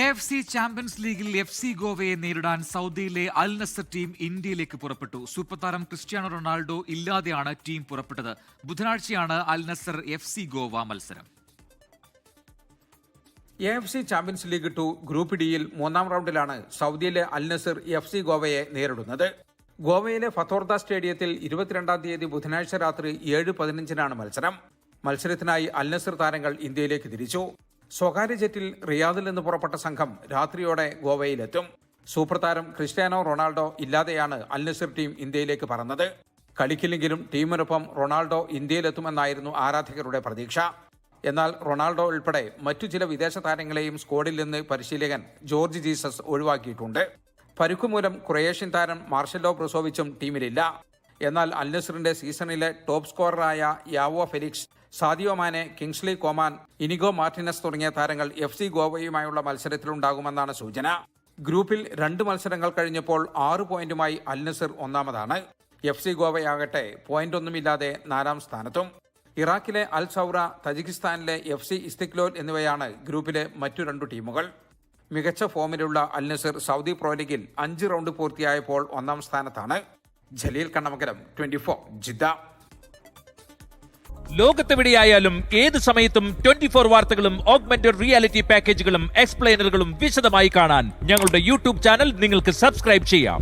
AFC champions ലീഗിൽ FC ഗോവയെ നേരിടാൻ സൗദിയിലെ അൽ നസർ ടീം ഇന്ത്യയിലേക്ക് പുറപ്പെട്ടു. സൂപ്പർ താരം ക്രിസ്ത്യാനോ റൊണാൾഡോ ഇല്ലാതെയാണ് ടീം പുറപ്പെട്ടത്. ബുധനാഴ്ചയാണ് അൽ നസർ FC ഗോവ മത്സരം. AFC ചാമ്പ്യൻസ് ലീഗ് 2 ഗ്രൂപ്പ് ഡിയിൽ മൂന്നാം റൗണ്ടിലാണ് സൗദിയിലെ അൽ നസർ FC ഗോവയെ നേരിടുന്നത്. ഗോവയിലെ ഫത്തോർദ സ്റ്റേഡിയത്തിൽ 22-ാം തീയതി ബുധനാഴ്ച രാത്രി 7:15-നാണ് മത്സരം. മത്സരത്തിനായി അൽ നസർ താരങ്ങൾ ഇന്ത്യയിലേക്ക് തിരിച്ചു. സ്വകാര്യ ജെറ്റിൽ റിയാദിൽ നിന്ന് പുറപ്പെട്ട സംഘം രാത്രിയോടെ ഗോവയിലെത്തും. സൂപ്പർ താരം ക്രിസ്ത്യാനോ റൊണാൾഡോ ഇല്ലാതെയാണ് അൽ നസർ ടീം ഇന്ത്യയിലേക്ക് പറന്നത്. കളിക്കില്ലെങ്കിലും ടീമിനൊപ്പം റൊണാൾഡോ ഇന്ത്യയിലെത്തുമെന്നായിരുന്നു ആരാധകരുടെ പ്രതീക്ഷ. എന്നാൽ റൊണാൾഡോ ഉൾപ്പെടെ മറ്റു ചില വിദേശ താരങ്ങളെയും സ്ക്വാഡിൽ നിന്ന് പരിശീലകൻ ജോർജ് ജീസസ് ഒഴിവാക്കിയിട്ടുണ്ട്. പരുക്കുമൂലം ക്രൊയേഷ്യൻ താരം മാർഷലോ ബ്രസോവിച്ചും ടീമിലില്ല. എന്നാൽ അൽ നസറിന്റെ സീസണിലെ ടോപ്പ് സ്കോററായ Joao Felix, Sadio Mane, Kingsley Coman, Inigo Martinez തുടങ്ങിയ താരങ്ങൾ FC ഗോവയുമായുള്ള മത്സരത്തിലുണ്ടാകുമെന്നാണ് സൂചന. ഗ്രൂപ്പിൽ 2 മത്സരങ്ങൾ കഴിഞ്ഞപ്പോൾ 6 പോയിന്റുമായി അൽ നസർ ഒന്നാമതാണ്. FC ഗോവയാകട്ടെ പോയിന്റൊന്നുമില്ലാതെ 4-ാം സ്ഥാനത്തും. ഇറാഖിലെ അൽ സൗറ, തജിക്കിസ്ഥാനിലെ FC ഇസ്തിക്ലോൽ എന്നിവയാണ് ഗ്രൂപ്പിലെ മറ്റു 2 ടീമുകൾ. മികച്ച ഫോമിലുള്ള അൽ നസർ സൗദി പ്രോ ലീഗിൽ 5 റൗണ്ട് പൂർത്തിയായപ്പോൾ 1-ാം സ്ഥാനത്താണ്. ജലീൽ കണ്ണമംഗലം, 24 ജിദ്ദ. ലോകത്തെവിടെയായാലും ഏത് സമയത്തും 24 വാർത്തകളും ഓഗ്മെന്റഡ് റിയാലിറ്റി പാക്കേജുകളും എക്സ്പ്ലെയിനറുകളും വിശദമായി കാണാൻ ഞങ്ങളുടെ യൂട്യൂബ് ചാനൽ നിങ്ങൾക്ക് സബ്സ്ക്രൈബ് ചെയ്യാം.